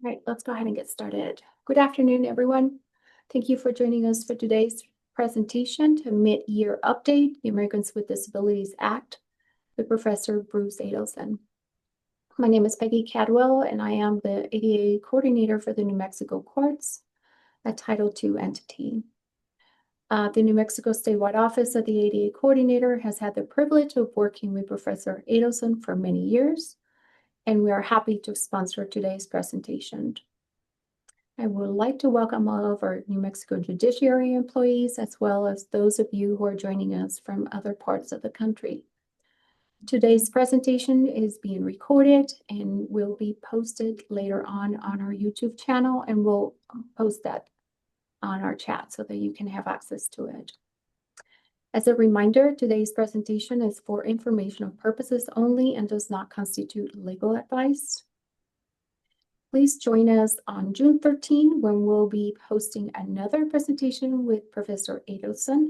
All right, let's go ahead and get started. Good afternoon, everyone. Thank you for joining us for today's presentation to Mid-Year Update, the Americans with Disabilities Act, with Professor Bruce Adelson. My name is Peggy Cadwell, and I am the ADA Coordinator for the New Mexico Courts, a Title II entity. The New Mexico Statewide Office of the ADA Coordinator has had the privilege of working with Professor Adelson for many years, and we are happy to sponsor today's presentation. I would like to welcome all of our New Mexico judiciary employees, as well as those of you who are joining us from other parts of the country. Today's presentation is being recorded and will be posted later on our YouTube channel, and we'll post that on our chat so that you can have access to it. As a reminder, today's presentation is for informational purposes only and does not constitute legal advice. Please join us on June 13 when we'll be hosting another presentation with Professor Adelson.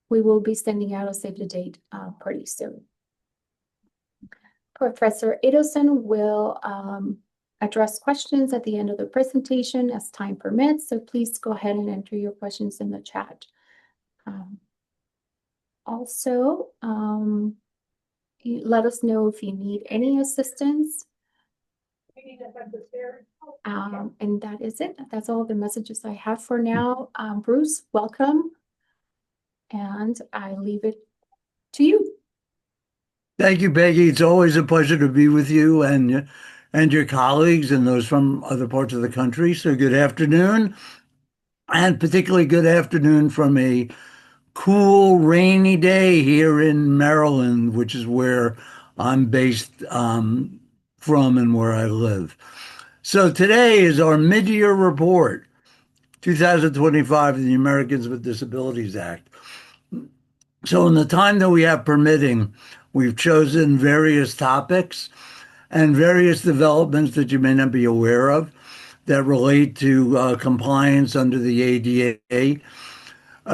We will be sending out a save the date pretty soon. Professor Adelson will address questions at the end of the presentation as time permits, so please go ahead and enter your questions in the chat. Also, let us know if you need any assistance. And that is it. That's all the messages I have for now. Bruce, welcome. And I leave it to you. Thank you, Peggy. It's always a pleasure to be with you and your colleagues and those from other parts of the country. So good afternoon, and particularly good afternoon from a cool, rainy day here in Maryland, which is where I'm based from and where I live. So today is our mid-year report, 2025 of the Americans with Disabilities Act. So in the time that we have permitting, we've chosen various topics and various developments that you may not be aware of that relate to compliance under the ADA.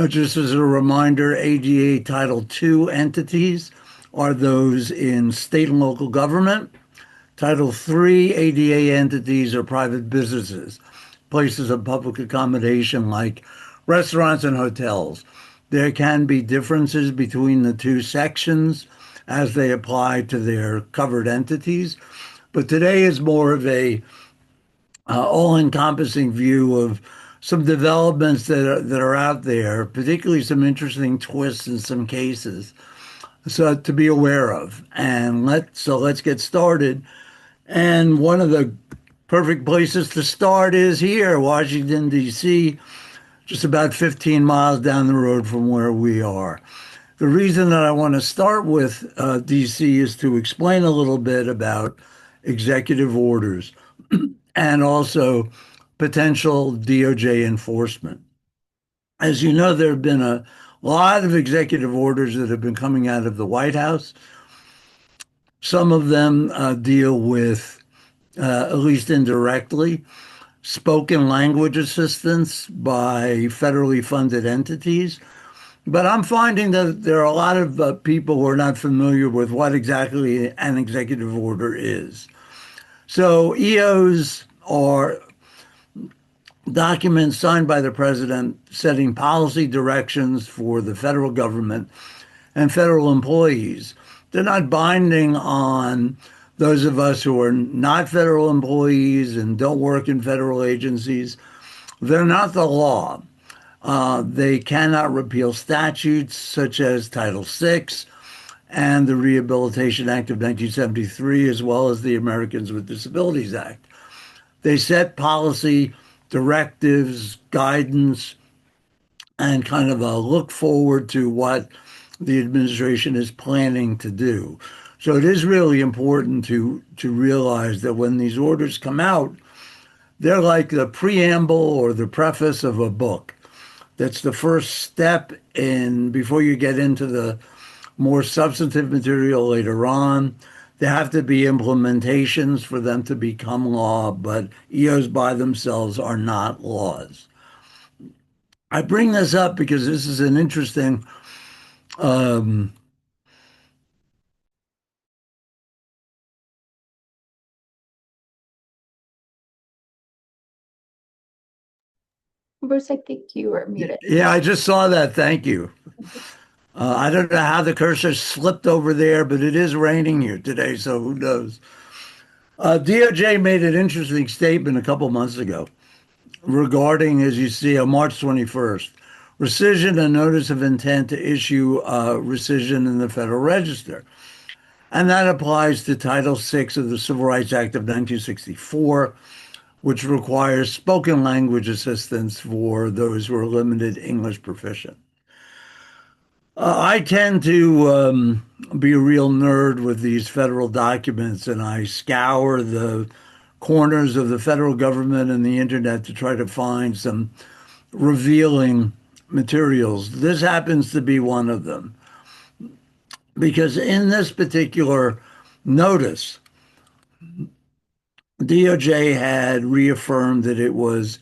Just as a reminder, ADA Title II entities are those in state and local government. Title III ADA entities are private businesses, places of public accommodation like restaurants and hotels. There can be differences between the two sections as they apply to their covered entities, but today is more of a all-encompassing view of some developments that are out there, particularly some interesting twists in some cases, so to be aware of. And let's get started. And one of the perfect places to start is here, Washington, D.C., just about 15 miles down the road from where we are. The reason that I want to start with D.C. is to explain a little bit about executive orders and also potential DOJ enforcement. As you know, there have been a lot of executive orders that have been coming out of the White House. Some of them deal with, at least indirectly, spoken language assistance by federally funded entities. But I'm finding that there are a lot of people who are not familiar with what exactly an executive order is. So EOs are documents signed by the president setting policy directions for the federal government and federal employees. They're not binding on those of us who are not federal employees and don't work in federal agencies. They're not the law. They cannot repeal statutes such as Title VI and the Rehabilitation Act of 1973, as well as the Americans with Disabilities Act. They set policy directives, guidance, and kind of a look forward to what the administration is planning to do. So it is really important to realize that when these orders come out, they're like the preamble or the preface of a book. That's the first step in before you get into the more substantive material later on. There have to be implementations for them to become law, but EOs by themselves are not laws. I bring this up because this is an interesting Bruce, I think you are muted. Yeah, I just saw that. Thank you. I don't know how the cursor slipped over there, but it is raining here today, so who knows? DOJ made an interesting statement a couple months ago regarding, as you see, on March 21st, rescission and notice of intent to issue rescission in the Federal Register. And that applies to Title VI of the Civil Rights Act of 1964, which requires spoken language assistance for those who are limited English proficient. I tend to be a real nerd with these federal documents, and I scour the corners of the federal government and the internet to try to find some revealing materials. This happens to be one of them because in this particular notice, DOJ had reaffirmed that it was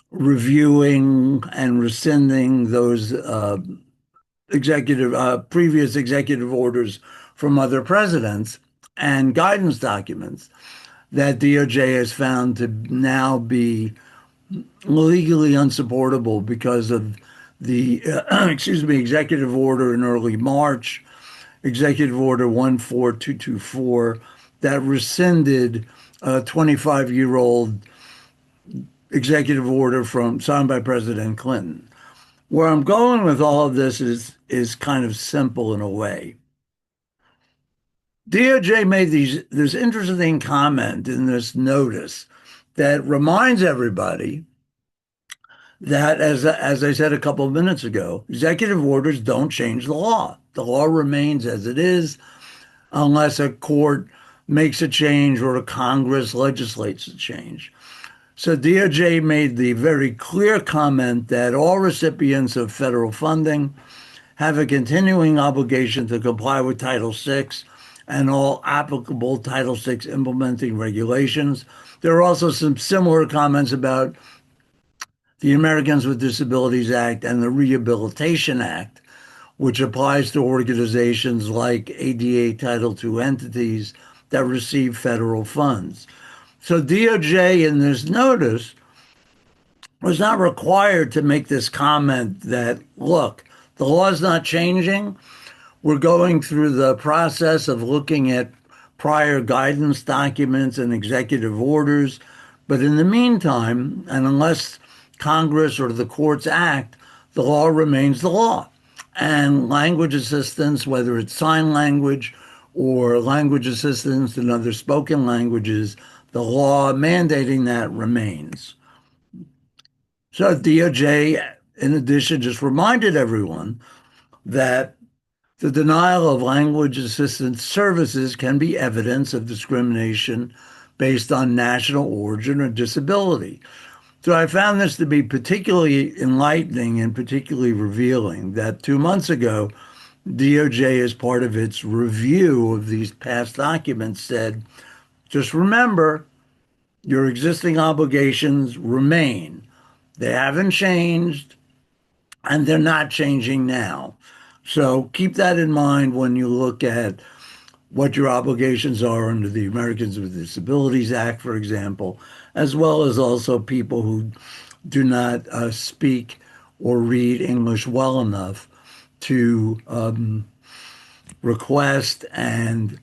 reviewing and rescinding those previous executive orders from other presidents and guidance documents that DOJ has found to now be legally unsupportable because of the executive order in early March, Executive Order 14224, that rescinded a 25-year-old executive order signed by President Clinton. Where I'm going with all of this is kind of simple in a way. DOJ made this interesting comment in this notice that reminds everybody that, as I said a couple of minutes ago, executive orders don't change the law. The law remains as it is unless a court makes a change or a Congress legislates a change. So DOJ made the very clear comment that all recipients of federal funding have a continuing obligation to comply with Title VI and all applicable Title VI implementing regulations. There are also some similar comments about the Americans with Disabilities Act and the Rehabilitation Act, which applies to organizations like ADA Title II entities that receive federal funds. So DOJ in this notice was not required to make this comment that, look, the law is not changing. We're going through the process of looking at prior guidance documents and executive orders. But in the meantime, and unless Congress or the courts act, the law remains the law. And language assistance, whether it's sign language or language assistance in other spoken languages, the law mandating that remains. So DOJ, in addition, just reminded everyone that the denial of language assistance services can be evidence of discrimination based on national origin or disability. So I found this to be particularly enlightening and particularly revealing that 2 months ago, DOJ, as part of its review of these past documents, said, just remember, your existing obligations remain. They haven't changed, and they're not changing now. So keep that in mind when you look at what your obligations are under the Americans with Disabilities Act, for example, as well as also people who do not speak or read English well enough to request and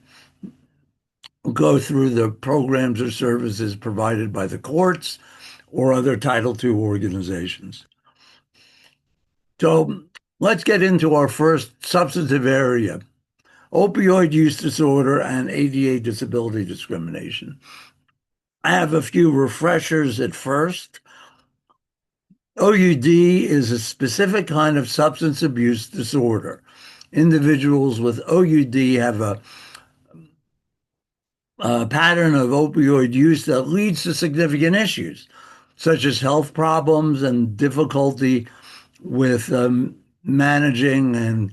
go through the programs or services provided by the courts or other Title II organizations. So let's get into our first substantive area, opioid use disorder and ADA disability discrimination. I have a few refreshers at first. OUD is a specific kind of substance abuse disorder. Individuals with OUD have a pattern of opioid use that leads to significant issues, such as health problems and difficulty with managing and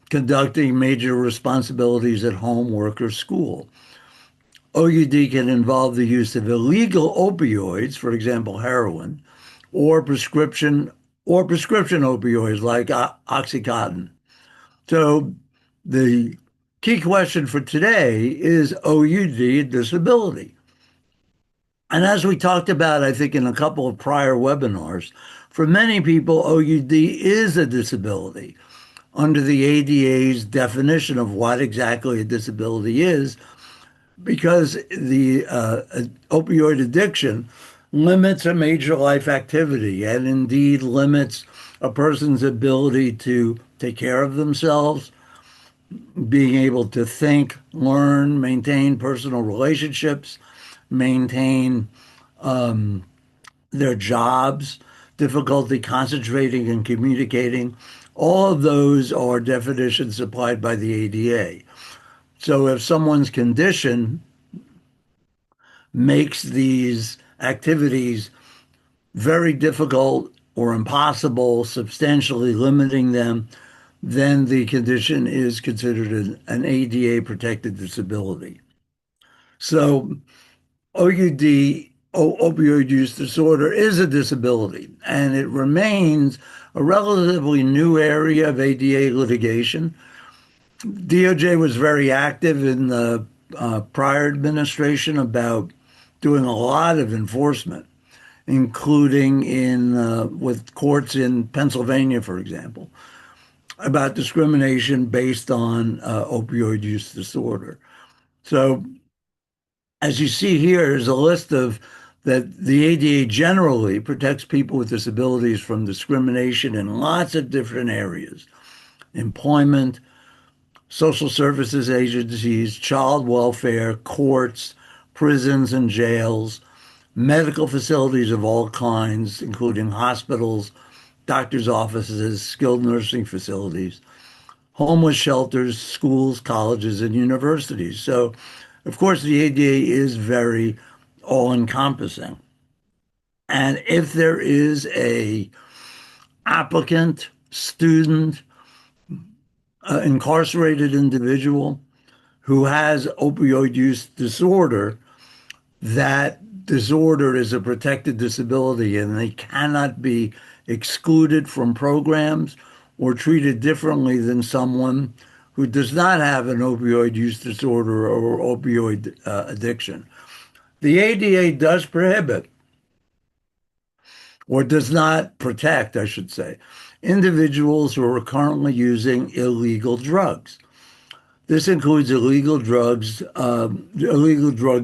conducting major responsibilities at home, work, or school. OUD can involve the use of illegal opioids, for example, heroin, or prescription opioids like Oxycontin. So the key question for today is OUD disability. And as we talked about, I think in a couple of prior webinars, for many people, OUD is a disability under the ADA's definition of what exactly a disability is, because the opioid addiction limits a major life activity and indeed limits a person's ability to take care of themselves, being able to think, learn, maintain personal relationships, maintain their jobs, difficulty concentrating and communicating. All of those are definitions supplied by the ADA. So if someone's condition makes these activities very difficult or impossible, substantially limiting them, then the condition is considered an ADA protected disability. So OUD, opioid use disorder, is a disability, and it remains a relatively new area of ADA litigation. DOJ was very active in the prior administration about doing a lot of enforcement, including in with courts in Pennsylvania, for example, about discrimination based on opioid use disorder. So, as you see here, is a list of that the ADA generally protects people with disabilities from discrimination in lots of different areas: employment, social services agencies, child welfare, courts, prisons and jails, medical facilities of all kinds, including hospitals, doctors' offices, skilled nursing facilities, homeless shelters, schools, colleges, and universities. So, of course, the ADA is very all-encompassing. And if there is a applicant, student, incarcerated individual who has opioid use disorder, that disorder is a protected disability and they cannot be excluded from programs or treated differently than someone who does not have an opioid use disorder or opioid addiction. The ADA does prohibit, or does not protect, I should say, individuals who are currently using illegal drugs. This includes illegal drug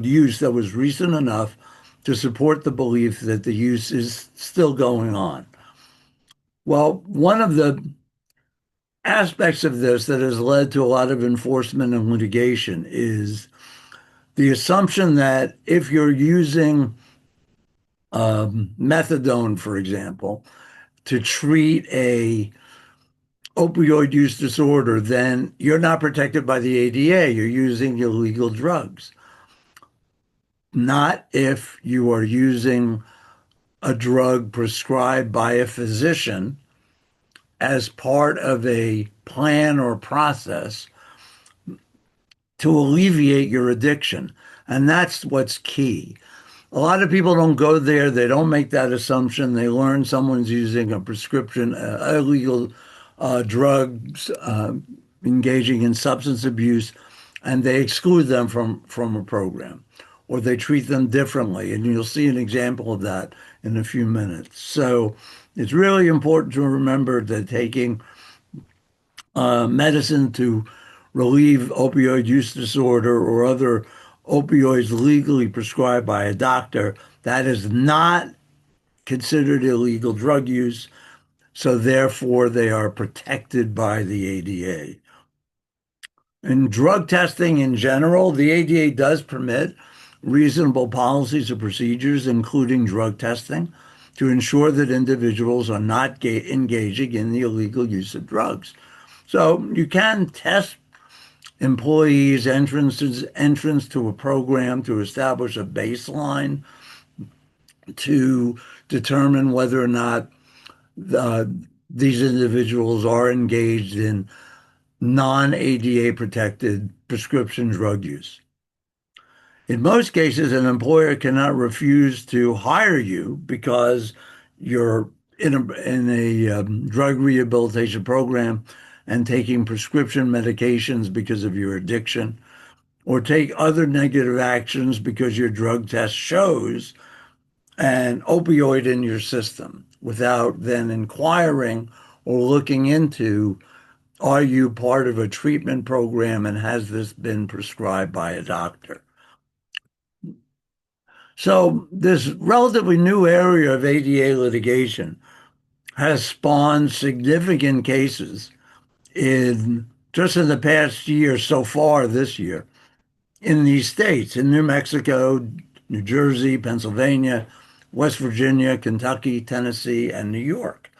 use that was recent enough to support the belief that the use is still going on. Well, one of the aspects of this that has led to a lot of enforcement and litigation is the assumption that if you're using methadone, for example, to treat a opioid use disorder, then you're not protected by the ADA. You're using illegal drugs. Not if you are using a drug prescribed by a physician as part of a plan or process to alleviate your addiction. And that's what's key. A lot of people don't go there. They don't make that assumption. They learn someone's using a prescription, illegal drugs, engaging in substance abuse, and they exclude them from a program, or they treat them differently. And you'll see an example of that in a few minutes. So it's really important to remember that taking medicine to relieve opioid use disorder or other opioids legally prescribed by a doctor, that is not considered illegal drug use. So therefore, they are protected by the ADA. In drug testing in general, the ADA does permit reasonable policies or procedures, including drug testing, to ensure that individuals are not engaging in the illegal use of drugs. So you can test employees' entrance to a program to establish a baseline to determine whether or not uh, these individuals are engaged in non-ADA protected prescription drug use. In most cases, an employer cannot refuse to hire you because you're in a drug rehabilitation program and taking prescription medications because of your addiction, or take other negative actions because your drug test shows an opioid in your system without then inquiring or looking into, are you part of a treatment program and has this been prescribed by a doctor? So this relatively new area of ADA litigation has spawned significant cases in just in the past year so far this year in these states, in New Mexico, New Jersey, Pennsylvania, West Virginia, Kentucky, Tennessee, and New York.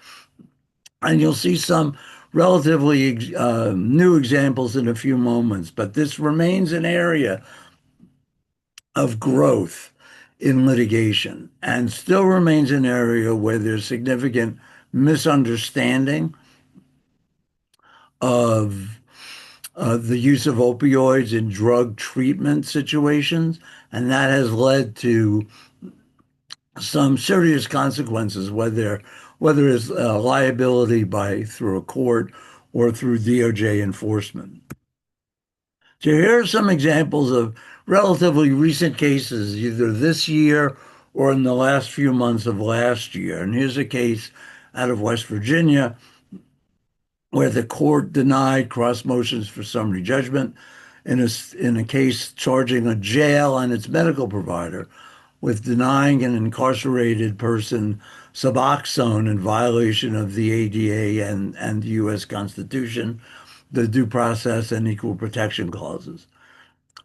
And you'll see some relatively new examples in a few moments, but this remains an area of growth in litigation and still remains an area where there's significant misunderstanding of the use of opioids in drug treatment situations, and that has led to some serious consequences, whether it's liability by through a court or through DOJ enforcement. So here are some examples of relatively recent cases, either this year or in the last few months of last year. And here's a case out of West Virginia where the court denied cross motions for summary judgment in a case charging a jail and its medical provider with denying an incarcerated person Suboxone in violation of the ADA and the U.S. Constitution, the Due Process and Equal Protection Clauses.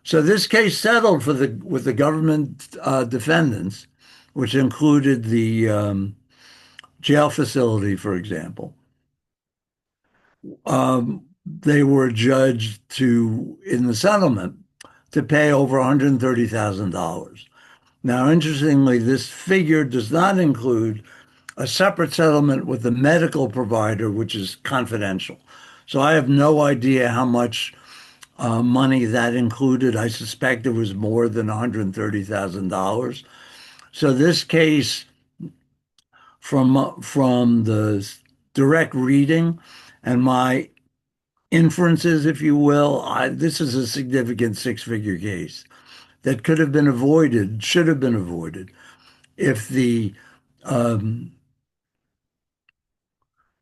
So this case settled with the government defendants, which included the jail facility, for example. They were judged in the settlement, to pay over $130,000. Now, interestingly, this figure does not include a separate settlement with the medical provider, which is confidential. So I have no idea how much money that included. I suspect it was more than $130,000. So this case, from the direct reading and my inferences, if you will, this is a significant six-figure case that could have been avoided, should have been avoided, if the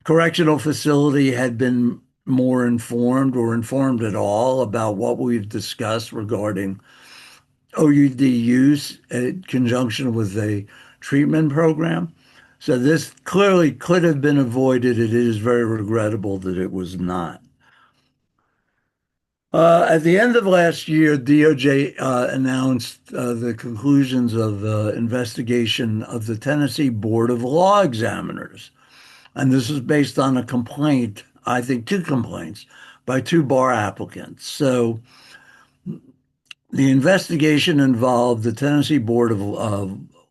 correctional facility had been more informed or informed at all about what we've discussed regarding OUD use in conjunction with a treatment program. So this clearly could have been avoided. It is very regrettable that it was not. At the end of last year, DOJ announced the conclusions of the investigation of the Tennessee Board of Law Examiners. And this is based on a complaint, I think two complaints, by two bar applicants. So the investigation involved the Tennessee Board of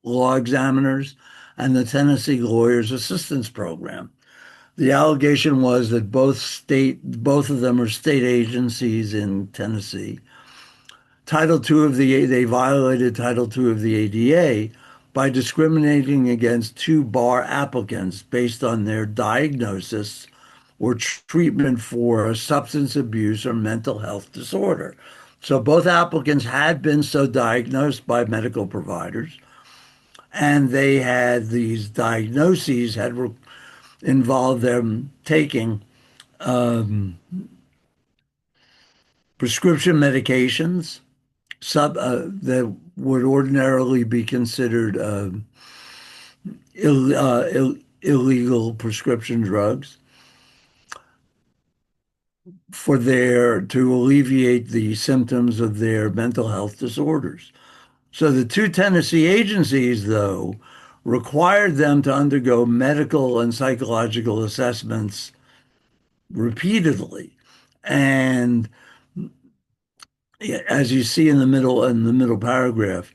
Law Examiners and the Tennessee Lawyers Assistance Program. The allegation was that both of them are state agencies in Tennessee. They violated Title II of the ADA by discriminating against two bar applicants based on their diagnosis or treatment for a substance abuse or mental health disorder. So both applicants had been so diagnosed by medical providers, and they had these diagnoses had involved them taking prescription medications that would ordinarily be considered illegal prescription drugs to alleviate the symptoms of their mental health disorders. So the two Tennessee agencies, though, required them to undergo medical and psychological assessments repeatedly. And as you see in the middle paragraph,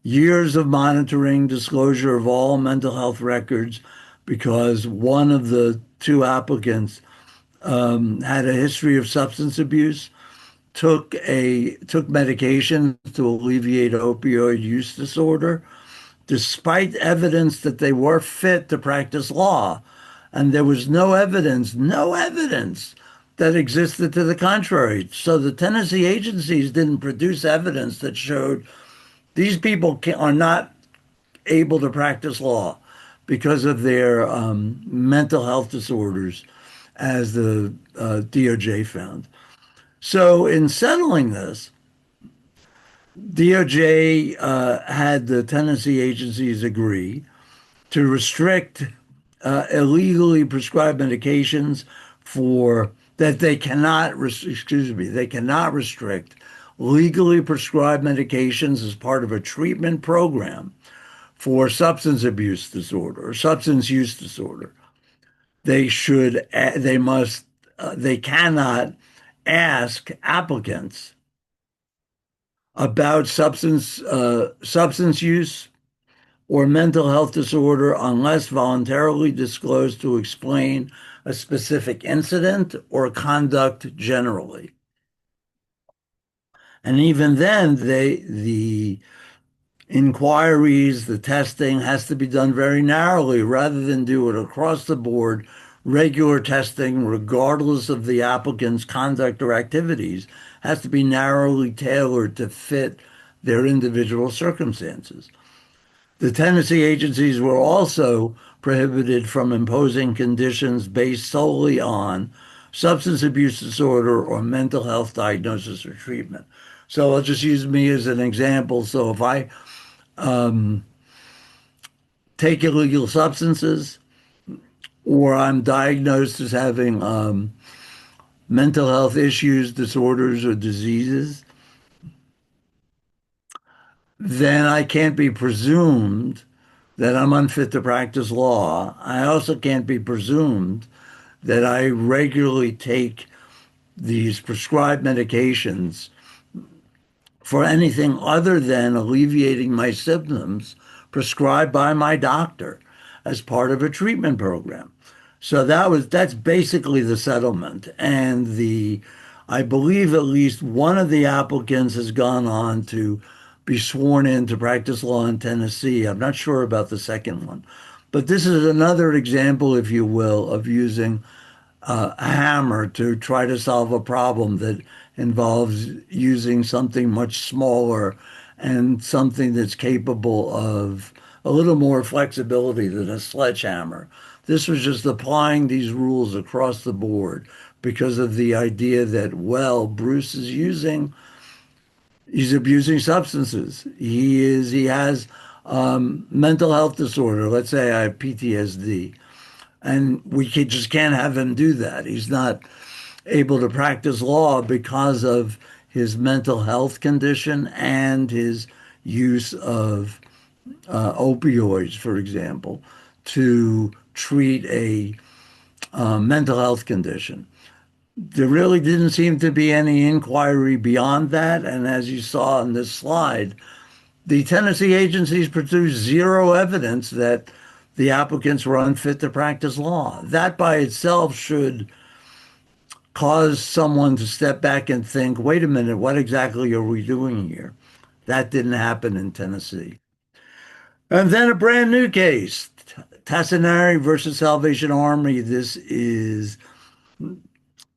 years of monitoring, disclosure of all mental health records, because one of the two applicants had a history of substance abuse, took medication to alleviate opioid use disorder, despite evidence that they were fit to practice law. And there was no evidence that existed to the contrary. So the Tennessee agencies didn't produce evidence that showed these people are not able to practice law because of their mental health disorders, as the DOJ found. So in settling this, DOJ had the Tennessee agencies agree to restrict illegally prescribed medications for that they cannot, excuse me, they cannot restrict legally prescribed medications as part of a treatment program for substance abuse disorder or substance use disorder. They must, they cannot ask applicants about substance use or mental health disorder unless voluntarily disclosed to explain a specific incident or conduct generally. And even then, the inquiries, the testing has to be done very narrowly rather than do it across the board, regular testing, regardless of the applicant's conduct or activities, has to be narrowly tailored to fit their individual circumstances. The Tennessee agencies were also prohibited from imposing conditions based solely on substance abuse disorder or mental health diagnosis or treatment. So I'll just use me as an example. So if I take illegal substances or I'm diagnosed as having mental health issues, disorders, or diseases, then I can't be presumed that I'm unfit to practice law. I also can't be presumed that I regularly take these prescribed medications for anything other than alleviating my symptoms prescribed by my doctor as part of a treatment program. So that's basically the settlement. And I believe at least one of the applicants has gone on to be sworn in to practice law in Tennessee. I'm not sure about the second one. But this is another example, if you will, of using a hammer to try to solve a problem that involves using something much smaller and something that's capable of a little more flexibility than a sledgehammer. This was just applying these rules across the board because of the idea that, well, Bruce is he's abusing substances. He has mental health disorder. Let's say I have PTSD. And just can't have him do that. He's not able to practice law because of his mental health condition and his use of opioids, for example, to treat a mental health condition. There really didn't seem to be any inquiry beyond that. And as you saw in this slide, the Tennessee agencies produced zero evidence that the applicants were unfit to practice law. That by itself should cause someone to step back and think, wait a minute, what exactly are we doing here? That didn't happen in Tennessee. And then a brand new case, Tassinari versus Salvation Army. This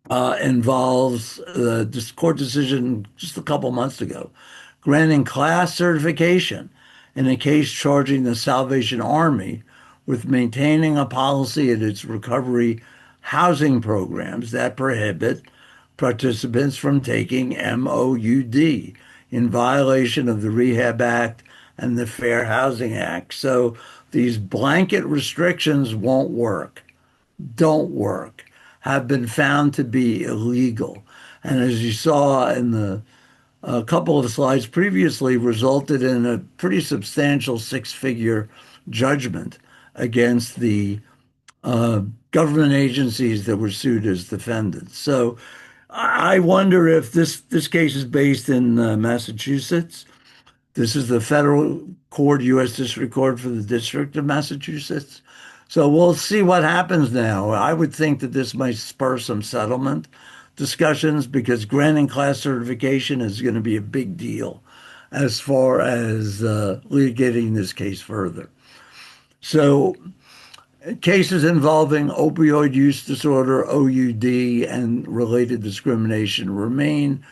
involves this court decision just a couple months ago, granting class certification in a case charging the Salvation Army with maintaining a policy at its recovery housing programs that prohibit participants from taking MOUD in violation of the Rehab Act and the Fair Housing Act. So these blanket restrictions won't work, don't work, have been found to be illegal. And as you saw in a couple of slides previously, resulted in a pretty substantial six-figure judgment against the government agencies that were sued as defendants. So I wonder if this case is based in Massachusetts. This is the federal court, U.S. District Court for the District of Massachusetts. So we'll see what happens now. I would think that this might spur some settlement discussions because granting class certification is going to be a big deal as far as litigating this case further. So cases involving opioid use disorder, OUD, and related discrimination remain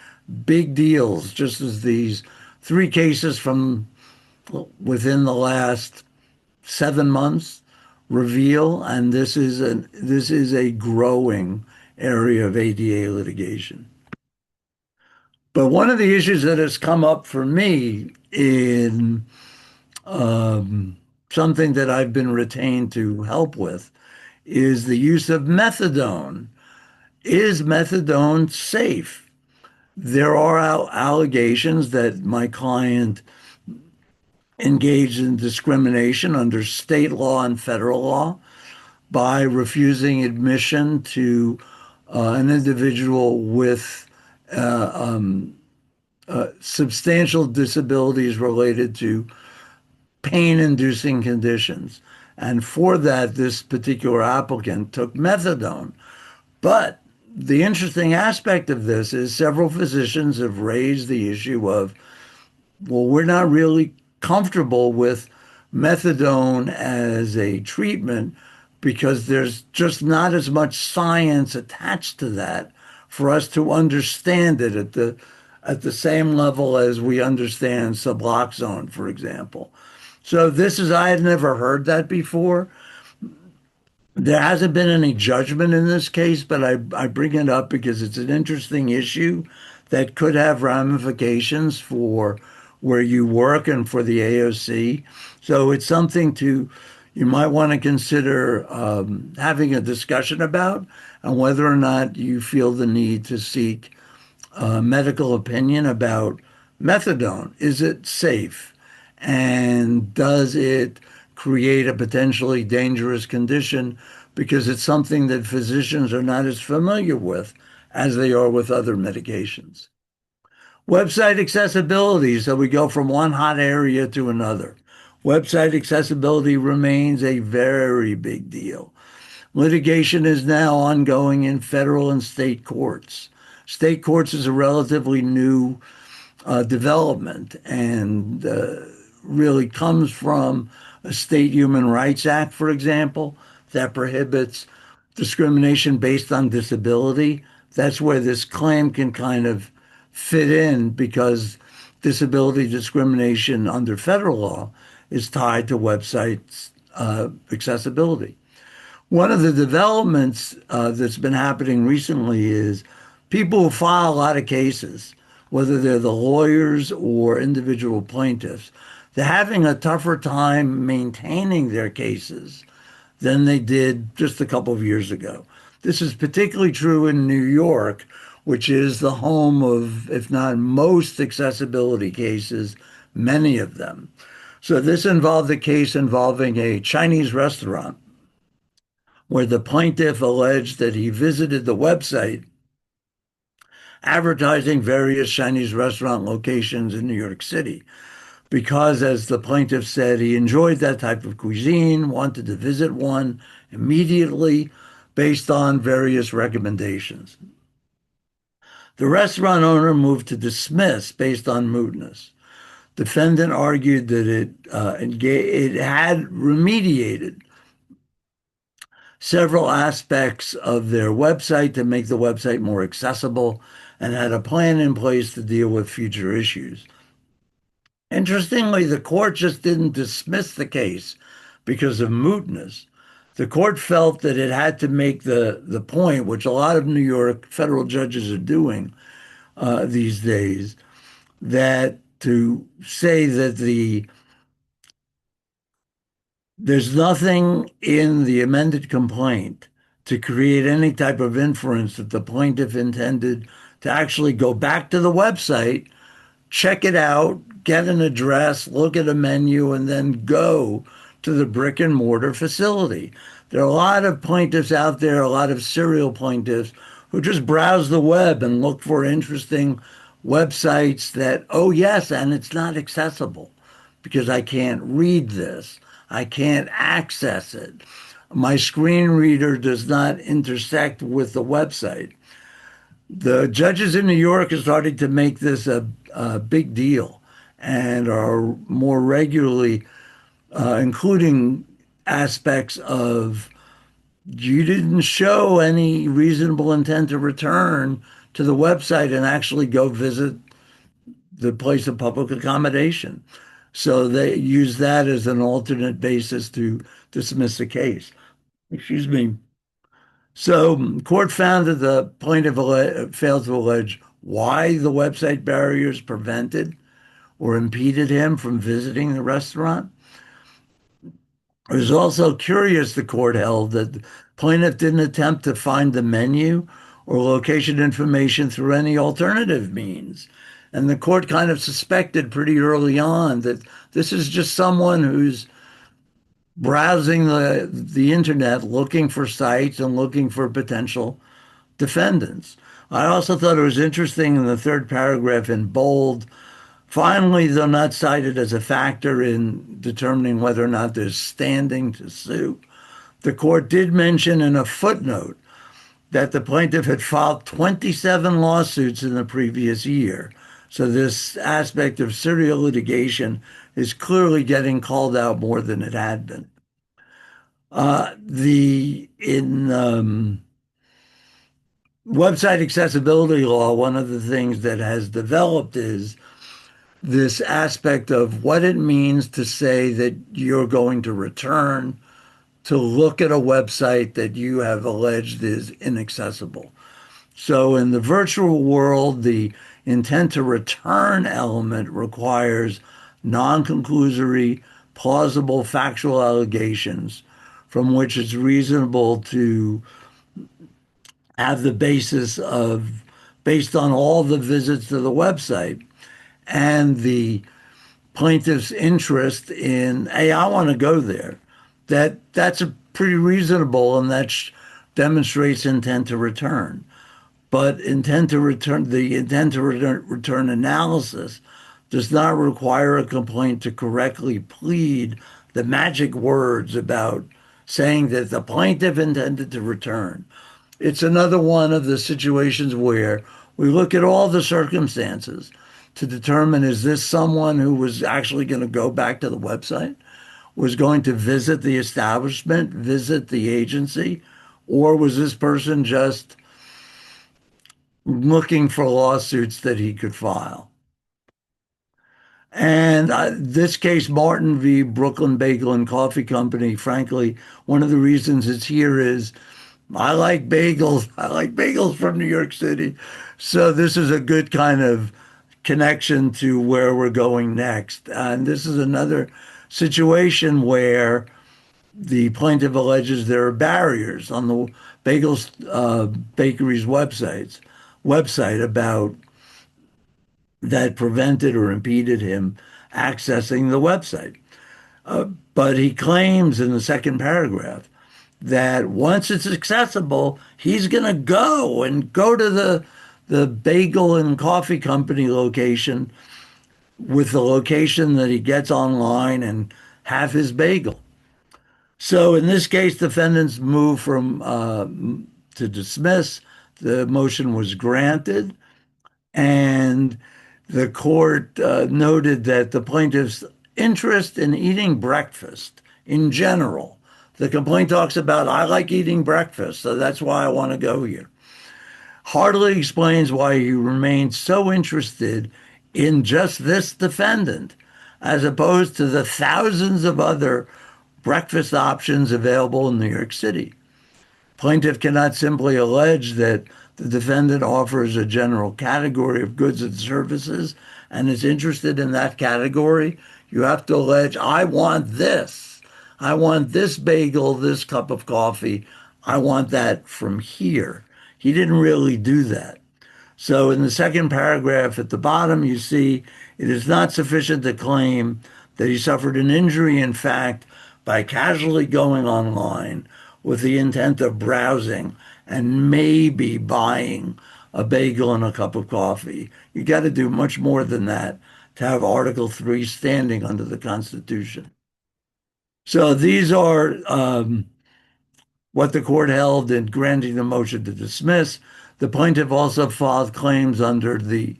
big deals, just as these three cases from within the last 7 months reveal, and this is a growing area of ADA litigation. But one of the issues that has come up for me in something that I've been retained to help with is the use of methadone. Is methadone safe? There are allegations that my client engaged in discrimination under state law and federal law by refusing admission to an individual with substantial disabilities related to pain-inducing conditions. And for that, this particular applicant took methadone. But the interesting aspect of this is several physicians have raised the issue of, well, we're not really comfortable with methadone as a treatment because there's just not as much science attached to that for us to understand it at the same level as we understand Suboxone, for example. So I had never heard that before. There hasn't been any judgment in this case, but I bring it up because it's an interesting issue that could have ramifications for where you work and for the AOC. So it's something you might want to consider having a discussion about, and whether or not you feel the need to seek medical opinion about methadone. Is it safe? And does it create a potentially dangerous condition because it's something that physicians are not as familiar with as they are with other medications? Website accessibility. So we go from one hot area to another. Website accessibility remains a very big deal. Litigation is now ongoing in federal and state courts. State courts is a relatively new development and really comes from a state human rights act, for example, that prohibits discrimination based on disability. That's where this claim can kind of fit in because disability discrimination under federal law is tied to websites accessibility. One of the developments that's been happening recently is people who file a lot of cases, whether they're the lawyers or individual plaintiffs, they're having a tougher time maintaining their cases than they did just a couple of years ago. This is particularly true in New York, which is the home of, if not most, accessibility cases, many of them. So this involved a case involving a Chinese restaurant where the plaintiff alleged that he visited the website advertising various Chinese restaurant locations in New York City because, as the plaintiff said, he enjoyed that type of cuisine, wanted to visit one immediately based on various recommendations. The restaurant owner moved to dismiss based on mootness. Defendant argued that it had remediated several aspects of their website to make the website more accessible and had a plan in place to deal with future issues. Interestingly, the court just didn't dismiss the case because of mootness. The court felt that it had to make the point, which a lot of New York federal judges are doing these days, that to say that there's nothing in the amended complaint to create any type of inference that the plaintiff intended to actually go back to the website, check it out, get an address, look at a menu, and then go to the brick and mortar facility. There are a lot of plaintiffs out there, a lot of serial plaintiffs who just browse the web and look for interesting websites that, oh yes, and it's not accessible because I can't read this. I can't access it. My screen reader does not intersect with the website. The judges in New York are starting to make this a big deal and are more regularly including aspects of you didn't show any reasonable intent to return to the website and actually go visit the place of public accommodation. So they use that as an alternate basis to dismiss the case. Excuse me. So court found that the plaintiff failed to allege why the website barriers prevented or impeded him from visiting the restaurant. It was also curious, the court held, that the plaintiff didn't attempt to find the menu or location information through any alternative means. And the court kind of suspected pretty early on that this is just someone who's browsing the internet, looking for sites and looking for potential defendants. I also thought it was interesting in the third paragraph in bold. Finally, though not cited as a factor in determining whether or not there's standing to sue, the court did mention in a footnote that the plaintiff had filed 27 lawsuits in the previous year. So this aspect of serial litigation is clearly getting called out more than it had been. The in website accessibility law, one of the things that has developed is this aspect of what it means to say that you're going to return to look at a website that you have alleged is inaccessible. So in the virtual world, the intent to return element requires non-conclusory, plausible factual allegations from which it's reasonable to have the basis of, based on all the visits to the website and the plaintiff's interest in, hey, I want to go there. That's a pretty reasonable, and that demonstrates intent to return. But the intent to return analysis does not require a complaint to correctly plead the magic words about saying that the plaintiff intended to return. It's another one of the situations where we look at all the circumstances to determine, is this someone who was actually going to go back to the website, was going to visit the establishment, visit the agency, or was this person just looking for lawsuits that he could file? And this case, Martin v. Brooklyn Bagel and Coffee Company, frankly, one of the reasons it's here is I like bagels. I like bagels from New York City. So this is a good kind of connection to where we're going next. And this is another situation where the plaintiff alleges there are barriers on the Bagels Bakery's website about that prevented or impeded him accessing the website. But he claims in the second paragraph that once it's accessible, he's going to go to the bagel and coffee company location with the location that he gets online and have his bagel. So in this case, defendants moved to dismiss. The motion was granted, and the court noted that the plaintiff's interest in eating breakfast in general, the complaint talks about, I like eating breakfast, so that's why I want to go here, hardly explains why he remained so interested in just this defendant, as opposed to the thousands of other breakfast options available in New York City. Plaintiff cannot simply allege that the defendant offers a general category of goods and services and is interested in that category. You have to allege, I want this. I want this bagel, this cup of coffee. I want that from here. He didn't really do that. So in the second paragraph at the bottom, you see it is not sufficient to claim that he suffered an injury, in fact, by casually going online with the intent of browsing and maybe buying a bagel and a cup of coffee. You got to do much more than that to have Article 3 standing under the Constitution. So these are what the court held in granting the motion to dismiss. The plaintiff also filed claims under the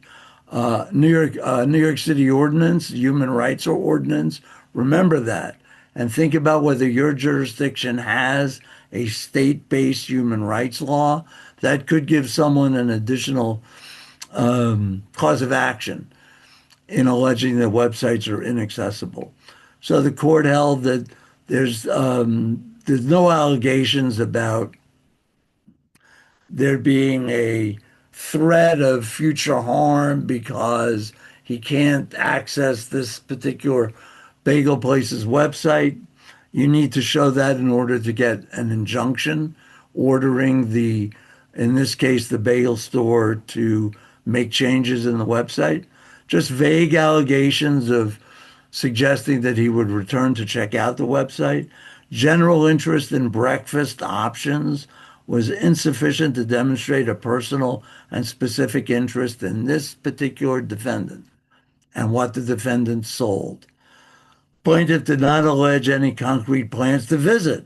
New York City Ordinance, Human Rights Ordinance. Remember that. and think about whether your jurisdiction has a state-based human rights law that could give someone an additional cause of action in alleging that websites are inaccessible. So the court held that there's no allegations about there being a threat of future harm because he can't access this particular bagel place's website. You need to show that in order to get an injunction ordering in this case, the bagel store to make changes in the website. Just vague allegations of suggesting that he would return to check out the website. General interest in breakfast options was insufficient to demonstrate a personal and specific interest in this particular defendant and what the defendant sold. Plaintiff did not allege any concrete plans to visit.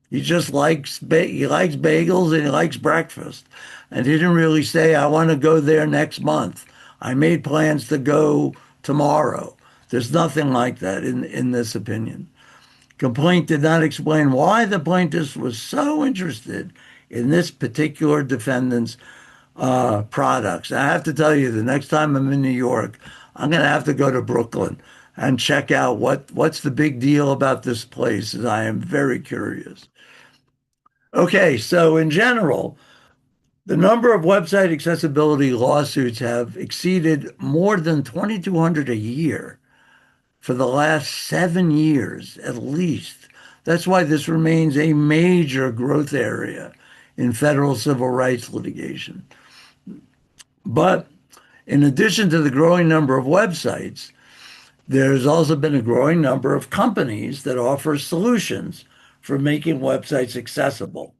He likes bagels and he likes breakfast. And he didn't really say, I want to go there next month. I made plans to go tomorrow. There's nothing like that in this opinion. Complaint did not explain why the plaintiff was so interested in this particular defendant's products. I have to tell you, the next time I'm in New York, I'm going to have to go to Brooklyn and check out what's the big deal about this place, as I am very curious. Okay, so in general, the number of website accessibility lawsuits have exceeded more than 2,200 a year for the last 7 years at least. That's why this remains a major growth area in federal civil rights litigation. But in addition to the growing number of websites, there's also been a growing number of companies that offer solutions for making websites accessible.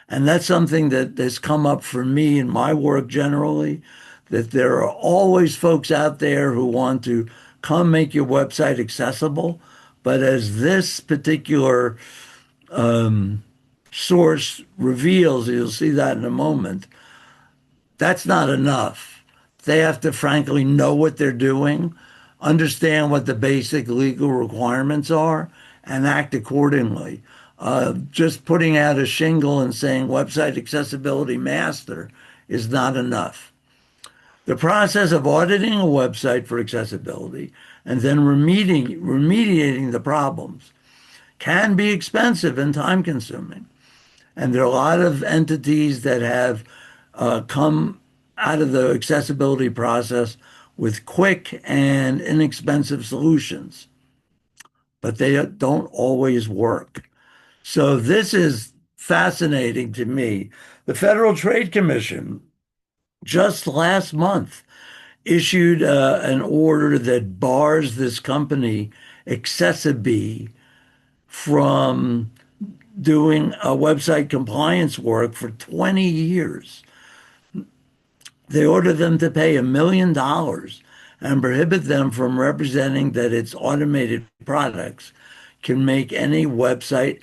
And that's something that has come up for me in my work generally, that there are always folks out there who want to come make your website accessible. But as this particular source reveals, you'll see that in a moment, that's not enough. They have to frankly know what they're doing, understand what the basic legal requirements are, and act accordingly. Just putting out a shingle and saying website accessibility master is not enough. The process of auditing a website for accessibility and then remediating the problems can be expensive and time consuming. And there are a lot of entities that have come out of the accessibility process with quick and inexpensive solutions, but they don't always work. So this is fascinating to me. The Federal Trade Commission just last month issued an order that bars this company, Accessibee, from doing website compliance work for 20 years. They ordered them to pay $1 million and prohibit them from representing that its automated products can make any website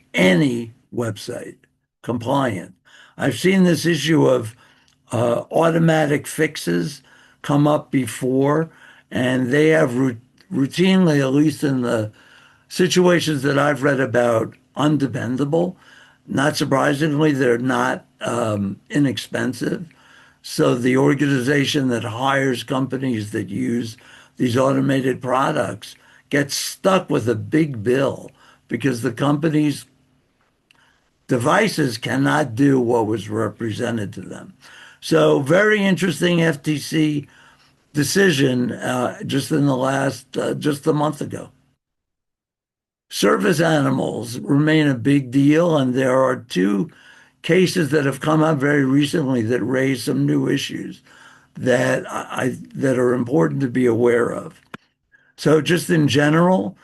compliant. I've seen this issue of automatic fixes come up before, and they have routinely, at least in the situations that I've read about, undependable. Not surprisingly, they're not inexpensive. So the organization that hires companies that use these automated products gets stuck with a big bill because the company's devices cannot do what was represented to them. So very interesting FTC decision just in the last, just a month ago. Service animals remain a big deal, and there are two cases that have come up very recently that raise some new issues that that are important to be aware of. So just in general,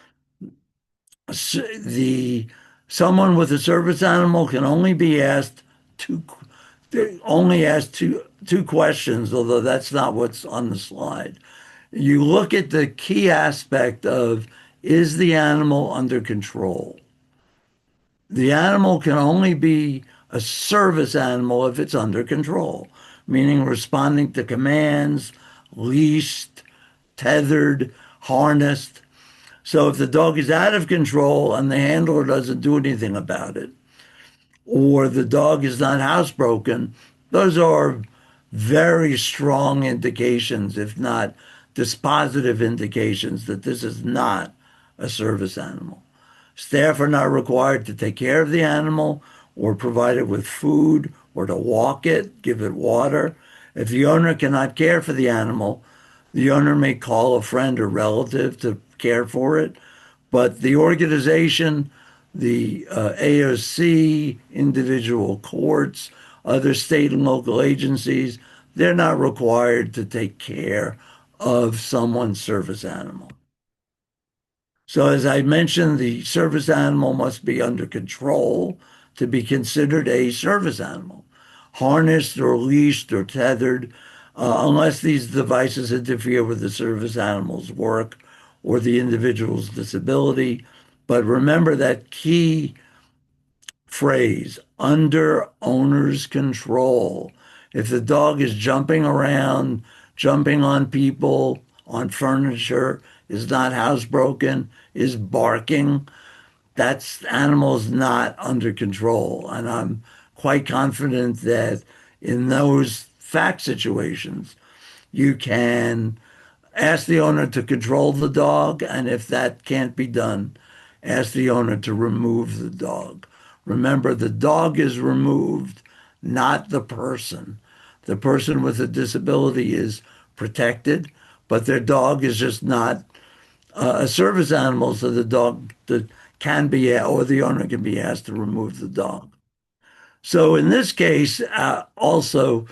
someone with a service animal can only be asked two questions, although that's not what's on the slide. You look at the key aspect of, is the animal under control? The animal can only be a service animal if it's under control, meaning responding to commands, leashed, tethered, harnessed. So if the dog is out of control and the handler doesn't do anything about it, or the dog is not housebroken, those are very strong indications, if not dispositive indications, that this is not a service animal. Staff are not required to take care of the animal or provide it with food or to walk it, give it water. If the owner cannot care for the animal, the owner may call a friend or relative to care for it, but the organization, the AOC, individual courts, other state and local agencies, they're not required to take care of someone's service animal. So, as I mentioned, the service animal must be under control to be considered a service animal, harnessed or leashed or tethered, unless these devices interfere with the service animal's work or the individual's disability. But remember that key phrase, under owner's control. If the dog is jumping around, jumping on people, on furniture, is not housebroken, is barking, that animal's not under control. And I'm quite confident that in those fact situations, you can ask the owner to control the dog, and if that can't be done, ask the owner to remove the dog. Remember, the dog is removed, not the person. The person with a disability is protected, but their dog is just not a service animal, so the dog can be, or the owner can be asked to remove the dog. So in this case, also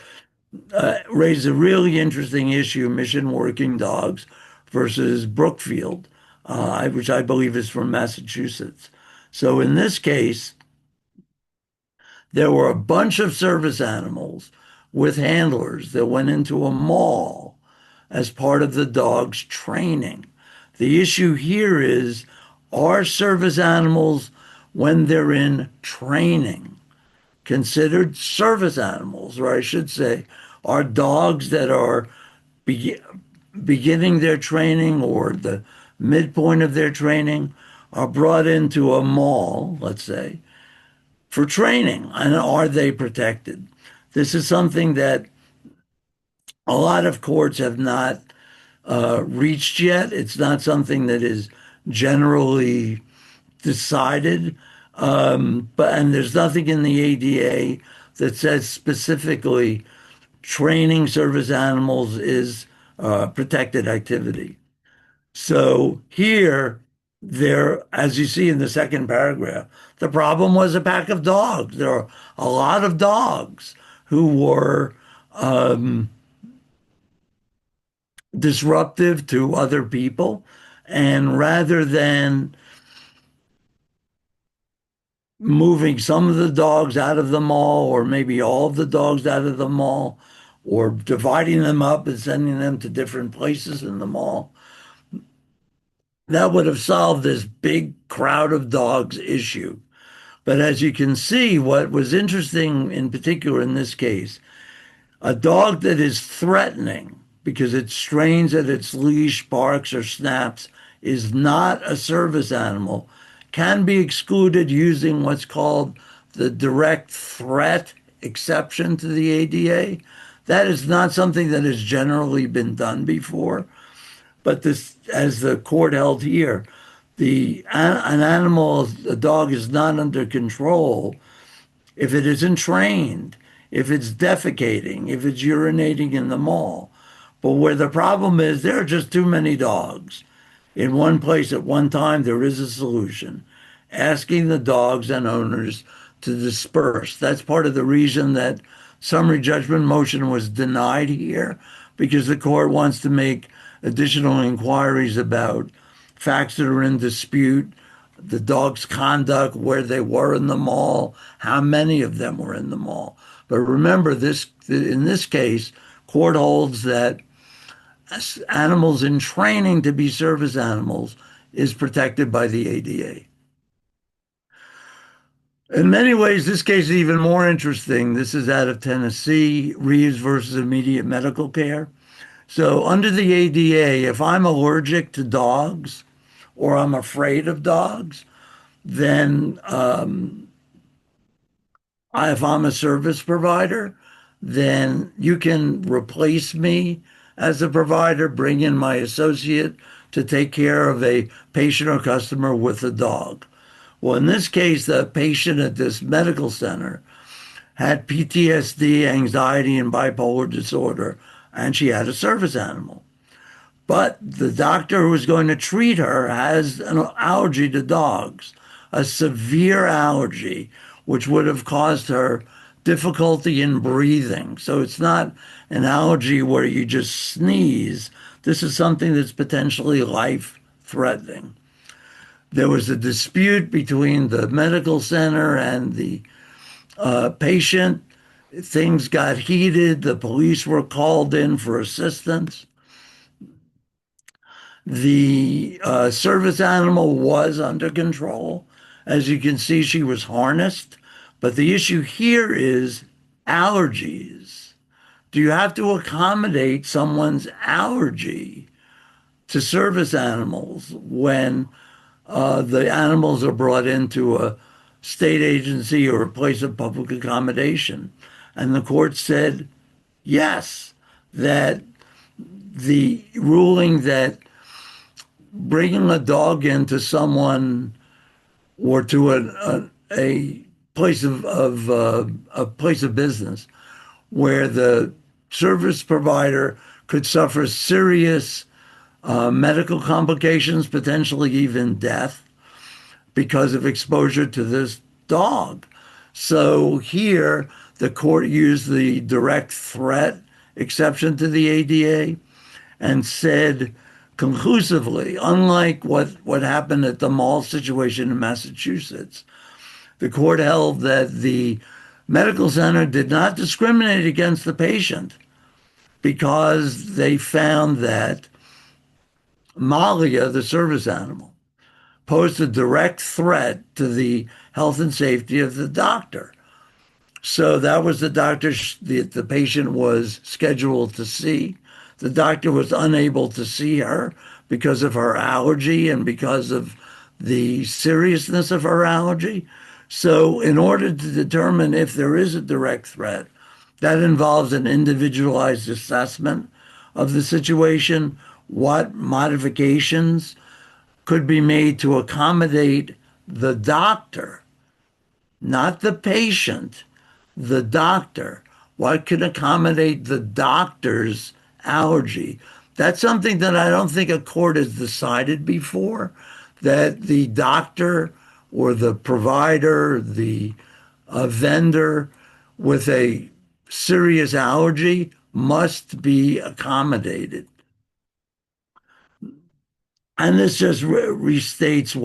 raised a really interesting issue, mission working dogs versus Brookfield, which I believe is from Massachusetts. So in this case, there were a bunch of service animals with handlers that went into a mall as part of the dog's training. The issue here is, are service animals, when they're in training, considered service animals? Or I should say, are dogs that are be beginning their training or the midpoint of their training are brought into a mall, let's say, for training, and are they protected? This is something that a lot of courts have not reached yet. It's not something that is generally decided, but and there's nothing in the ADA that says specifically training service animals is protected activity. So here, there, as you see in the second paragraph, the problem was a pack of dogs. There are a lot of dogs who were disruptive to other people. And rather than moving some of the dogs out of the mall, or maybe all of the dogs out of the mall, or dividing them up and sending them to different places in the mall, that would have solved this big crowd of dogs issue. But as you can see, what was interesting in particular in this case, a dog that is threatening because it strains at its leash, barks, or snaps is not a service animal, can be excluded using what's called the direct threat exception to the ADA. That is not something that has generally been done before. But this, as the court held here, an animal, a dog is not under control if it isn't trained, if it's defecating, if it's urinating in the mall. But where the problem is, there are just too many dogs in one place at one time. There is a solution, asking the dogs and owners to disperse. That's part of the reason that summary judgment motion was denied here, because the court wants to make additional inquiries about facts that are in dispute, the dog's conduct, where they were in the mall, how many of them were in the mall. But remember, in this case, court holds that animals in training to be service animals is protected by the ADA. In many ways, this case is even more interesting. This is out of Tennessee, Reeves versus immediate medical care. So under the ADA, if I'm allergic to dogs, or I'm afraid of dogs, then if I'm a service provider, then you can replace me as a provider, bring in my associate to take care of a patient or customer with a dog. Well, in this case, the patient at this medical center had PTSD, anxiety, and bipolar disorder, and she had a service animal. But the doctor who was going to treat her has an allergy to dogs, a severe allergy, which would have caused her difficulty in breathing. So it's not an allergy where you just sneeze. This is something that's potentially life threatening. There was a dispute between the medical center and the patient. Things got heated. The police were called in for assistance. The service animal was under control. As you can see, she was harnessed. But the issue here is allergies. Do you have to accommodate someone's allergy to service animals when the animals are brought into a state agency or a place of public accommodation? And the court said yes, that the ruling that bringing a dog into someone or to a place of a place of business where the service provider could suffer serious medical complications, potentially even death, because of exposure to this dog. So here, the court used the direct threat exception to the ADA and said conclusively, unlike what happened at the mall situation in Massachusetts, the court held that the medical center did not discriminate against the patient because they found that Malia, the service animal, posed a direct threat to the health and safety of the doctor. So that was the doctor the patient was scheduled to see. The doctor was unable to see her because of her allergy and because of the seriousness of her allergy. So in order to determine if there is a direct threat, that involves an individualized assessment of the situation, what modifications could be made to accommodate the doctor, not the patient, the doctor. What can accommodate the doctor's allergy? That's something that I don't think a court has decided before, that the doctor or the provider, the vendor with a serious allergy must be accommodated. And this just restates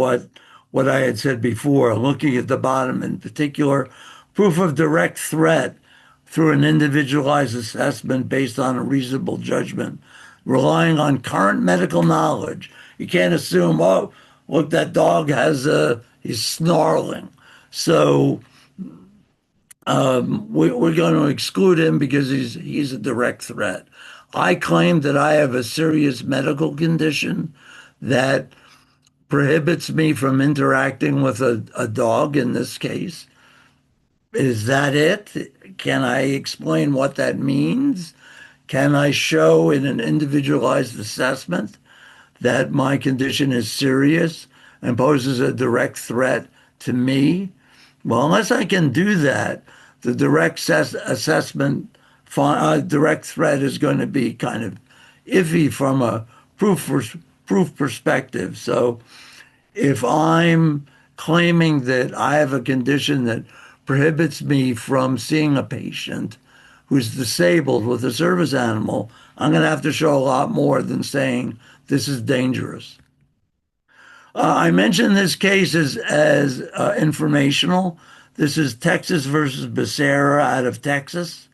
what I had said before, looking at the bottom in particular, proof of direct threat through an individualized assessment based on a reasonable judgment, relying on current medical knowledge. You can't assume, oh, look, that dog he's snarling. So we're going to exclude him because he's a direct threat. I claim that I have a serious medical condition that prohibits me from interacting with a dog in this case. Is that it? Can I explain what that means? Can I show in an individualized assessment that my condition is serious and poses a direct threat to me? Well, unless I can do that, the assessment, direct threat is going to be kind of iffy from a proof perspective. So if I'm claiming that I have a condition that prohibits me from seeing a patient who's disabled with a service animal, I'm going to have to show a lot more than saying this is dangerous. I mentioned this case as informational. This is Texas versus Becerra out of Texas.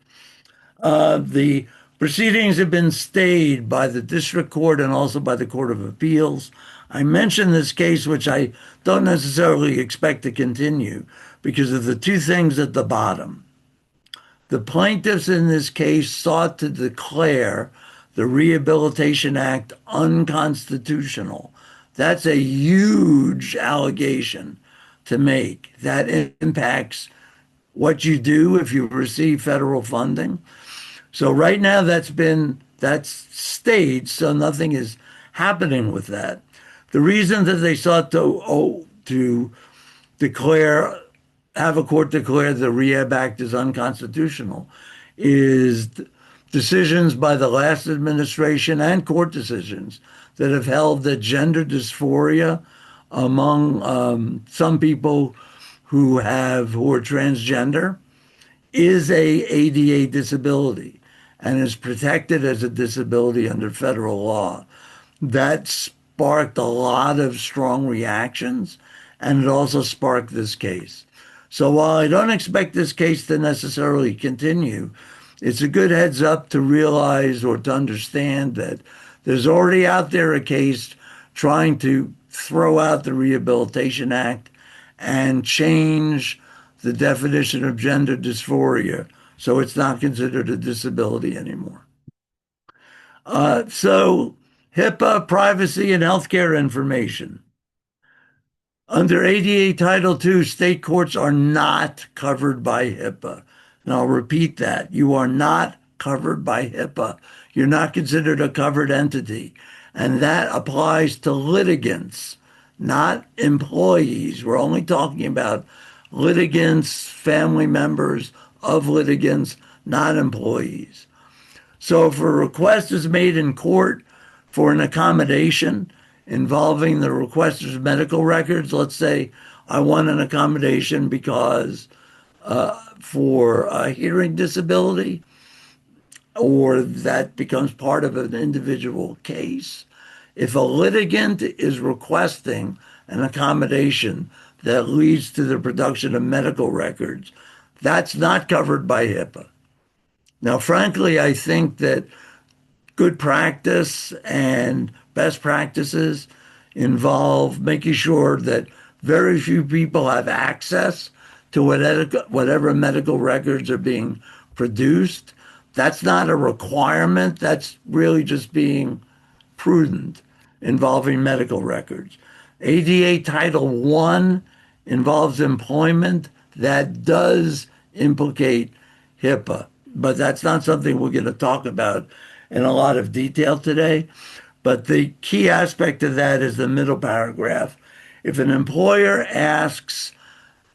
The proceedings have been stayed by the district court and also by the Court of Appeals. I mention this case, which I don't necessarily expect to continue because of the two things at the bottom. The plaintiffs in this case sought to declare the Rehabilitation Act unconstitutional. That's a huge allegation to make. That impacts what you do if you receive federal funding. So right now that's staged, so nothing is happening with that. The reason that they sought to declare have a court declare the Rehab Act is unconstitutional is decisions by the last administration and court decisions that have held that gender dysphoria among some people who are transgender is a ADA disability and is protected as a disability under federal law. That sparked a lot of strong reactions, and it also sparked this case. So while I don't expect this case to necessarily continue, it's a good heads up to realize or to understand that there's already out there a case trying to throw out the Rehabilitation Act and change the definition of gender dysphoria so it's not considered a disability anymore. So HIPAA, privacy, and healthcare information. Under ADA Title II, state courts are not covered by HIPAA. And I'll repeat that. You are not covered by HIPAA. You're not considered a covered entity. And that applies to litigants, not employees. We're only talking about litigants, family members of litigants, not employees. So if a request is made in court for an accommodation involving the requester's medical records, let's say I want an accommodation because for a hearing disability, or that becomes part of an individual case. If a litigant is requesting an accommodation that leads to the production of medical records, that's not covered by HIPAA. Now, frankly, I think that good practice and best practices involve making sure that very few people have access to whatever medical records are being produced. That's not a requirement. That's really just being prudent involving medical records. ADA Title I involves employment that does implicate HIPAA, but that's not something we're going to talk about in a lot of detail today. But the key aspect of that is the middle paragraph. If an employer asks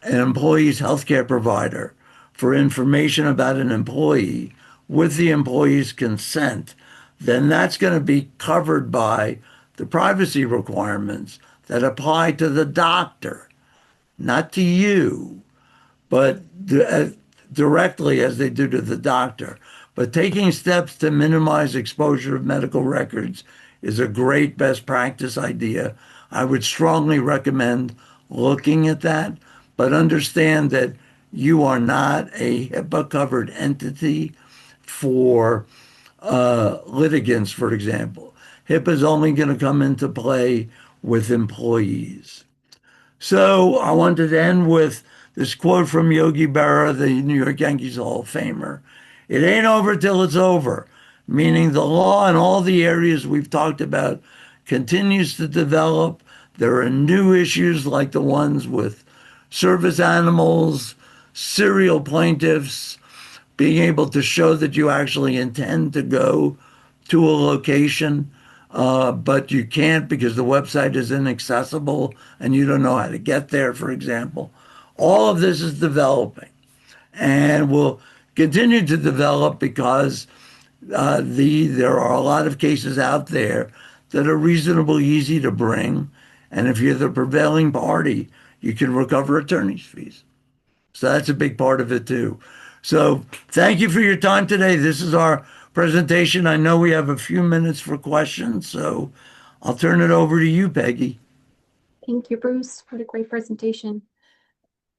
an employee's healthcare provider for information about an employee with the employee's consent, then that's going to be covered by the privacy requirements that apply to the doctor, not to you, but directly as they do to the doctor. But taking steps to minimize exposure of medical records is a great best practice idea. I would strongly recommend looking at that, but understand that you are not a HIPAA covered entity for litigants, for example. HIPAA is only going to come into play with employees. So I wanted to end with this quote from Yogi Berra, the New York Yankees Hall of Famer. It ain't over till it's over, meaning the law in all the areas we've talked about continues to develop. There are new issues like the ones with service animals, serial plaintiffs, being able to show that you actually intend to go to a location, but you can't because the website is inaccessible and you don't know how to get there, for example. All of this is developing and will continue to develop because there are a lot of cases out there that are reasonably easy to bring. And if you're the prevailing party, you can recover attorney's fees. So that's a big part of it too. So thank you for your time today. This is our presentation. I know we have a few minutes for questions, so I'll turn it over to you, Peggy. Thank you, Bruce, for the great presentation.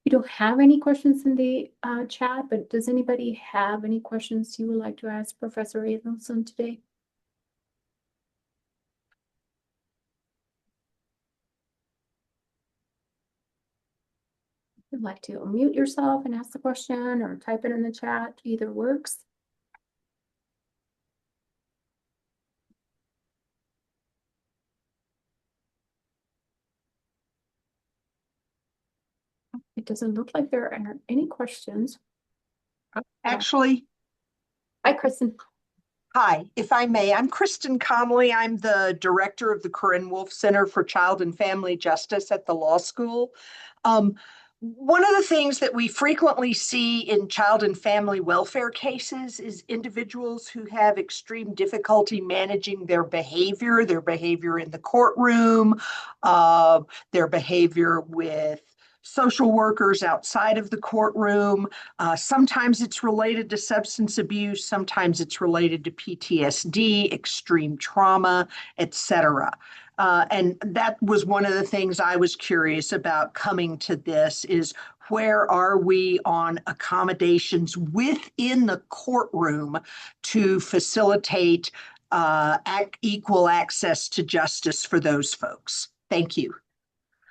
We don't have any questions in the chat, but does anybody have any questions you would like to ask Professor Adelson today? If you'd like to unmute yourself and ask the question or type it in the chat, either works. It doesn't look like there are any questions. Actually, Hi, Kristen. hi, if I may, I'm Kristen Connolly. I'm the director of the Corinne Wolf Center for Child and Family Justice at the law school. Um, One of the things that we frequently see in child and family welfare cases is individuals who have extreme difficulty managing their behavior in the courtroom, their behavior with social workers outside of the courtroom. Sometimes it's related to substance abuse, sometimes it's related to PTSD, extreme trauma, etc. And that was one of the things I was curious about coming to this is where are we on accommodations within the courtroom to facilitate equal access to justice for those folks? Thank you.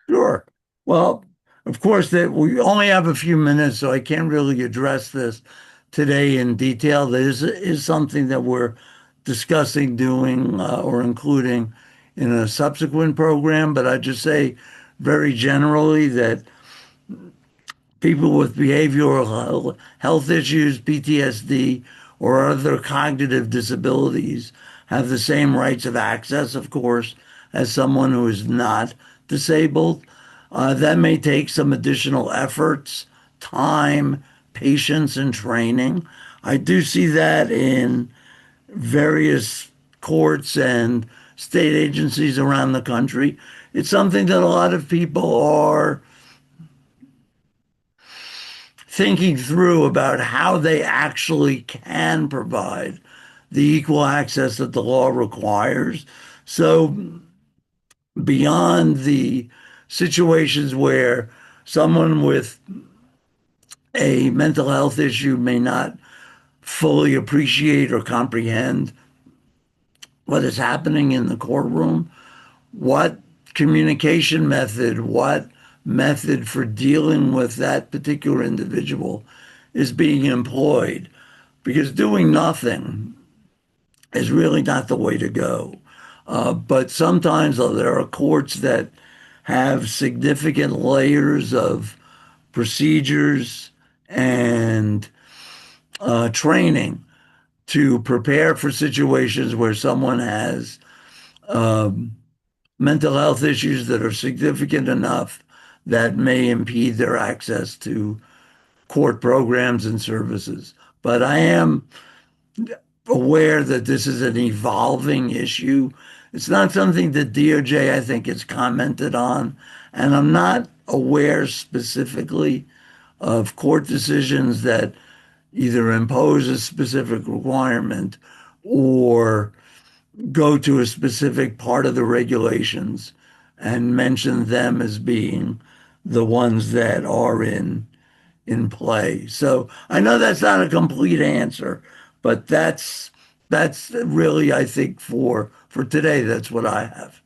Sure. Well, of course, that we only have a few minutes, so I can't really address this today in detail. This is something that we're discussing doing or including in a subsequent program, but I just say very generally that people with behavioral health issues, PTSD, or other cognitive disabilities have the same rights of access, of course, as someone who is not disabled. That may take some additional efforts, time, patience, and training. I do see that in various courts and state agencies around the country. It's something that a lot of people are thinking through about how they actually can provide the equal access that the law requires. So, beyond the situations where someone with a mental health issue may not fully appreciate or comprehend what is happening in the courtroom, what communication method, what method for dealing with that particular individual is being employed. Because doing nothing is really not the way to go. But sometimes there are courts that have significant layers of procedures and training to prepare for situations where someone has mental health issues that are significant enough that may impede their access to court programs and services. But I am aware that this is an evolving issue. It's not something that DOJ, I think, has commented on. And I'm not aware specifically of court decisions that either impose a specific requirement or go to a specific part of the regulations and mention them as being the ones that are in play. So I know that's not a complete answer, but that's really, I think, for today, that's what I have.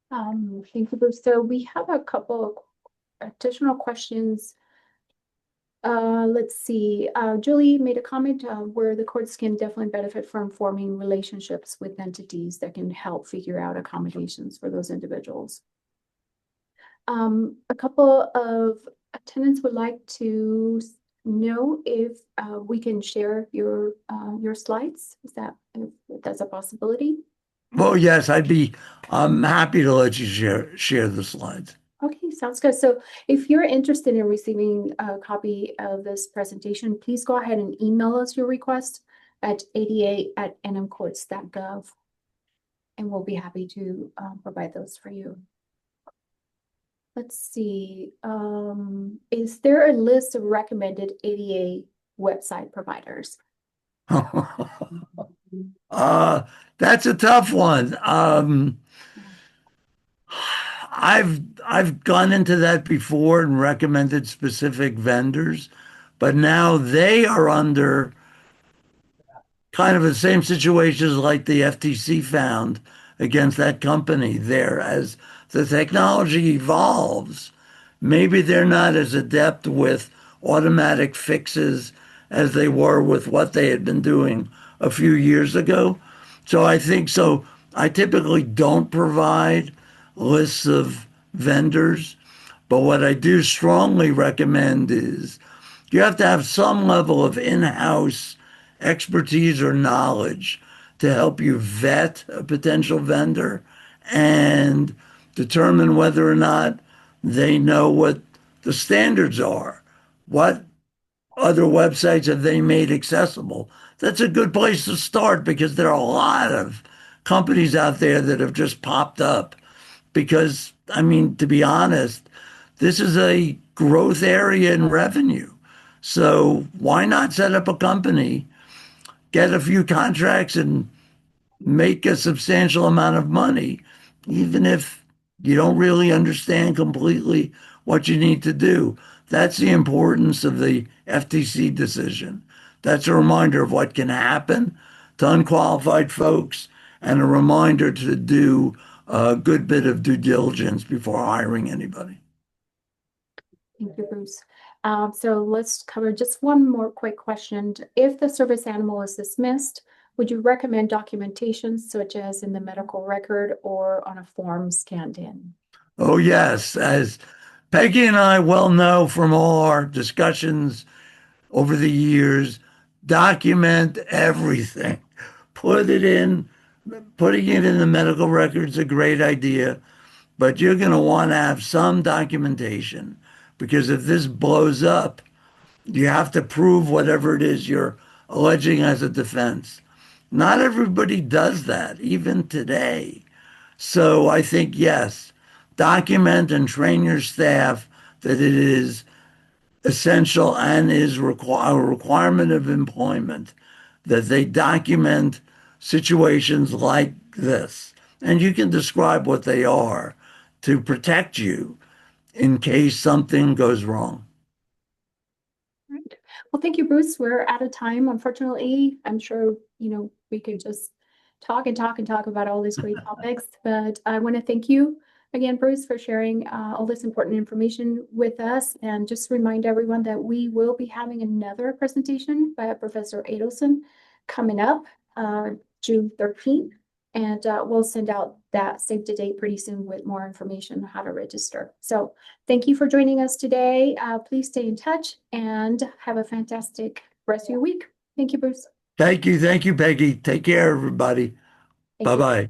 Thank you, Bruce. So we have a couple of additional questions. Let's see. Julie made a comment where the courts can definitely benefit from forming relationships with entities that can help figure out accommodations for those individuals. A couple of attendants would like to know if we can share your slides. Is that if that's a possibility? Well, yes, I'm happy to let you share the slides. Okay, sounds good. So if you're interested in receiving a copy of this presentation, please go ahead and email us your request at ada@nmcourts.gov, and we'll be happy to provide those for you. Let's see. Is there a list of recommended ADA website providers? That's a tough one. I've gone into that before and recommended specific vendors, but now they are under kind of the same situations like the FTC found against that company there. As the technology evolves, maybe they're not as adept with automatic fixes as they were with what they had been doing a few years ago. So I think so. I typically don't provide lists of vendors, But what I do strongly recommend is you have to have some level of in-house expertise or knowledge to help you vet a potential vendor and determine whether or not they know what the standards are. What other websites have they made accessible? That's a good place to start because there are a lot of companies out there that have just popped up. Because, I mean, to be honest, this is a growth area in revenue. So why not set up a company, get a few contracts, and make a substantial amount of money, even if you don't really understand completely what you need to do? That's the importance of the FTC decision. That's a reminder of what can happen to unqualified folks and a reminder to do a good bit of due diligence before hiring anybody. Thank you, Bruce. So let's cover just one more quick question. If the service animal is dismissed, would you recommend documentation such as in the medical record or on a form scanned in? Oh, yes. As Peggy and I well know from all our discussions over the years, document everything. Put it in, putting it in the medical record is a great idea, but you're going to want to have some documentation because if this blows up, you have to prove whatever it is you're alleging as a defense. Not everybody does that, even today. So I think, yes, document and train your staff that it is essential and is a requirement of employment that they document situations like this. And you can describe what they are to protect you in case something goes wrong. Right. Well, thank you, Bruce. We're out of time, unfortunately. I'm sure, we could just talk and talk and talk about all these great topics, but I want to thank you again, Bruce, for sharing all this important information with us. And just remind everyone that we will be having another presentation by Professor Adelson coming up June 13th. And we'll send out that save the date pretty soon with more information on how to register. So thank you for joining us today. Please stay in touch and have a fantastic rest of your week. Thank you, Bruce. Thank you. Thank you, Peggy. Take care, everybody. Thank you. Bye-bye.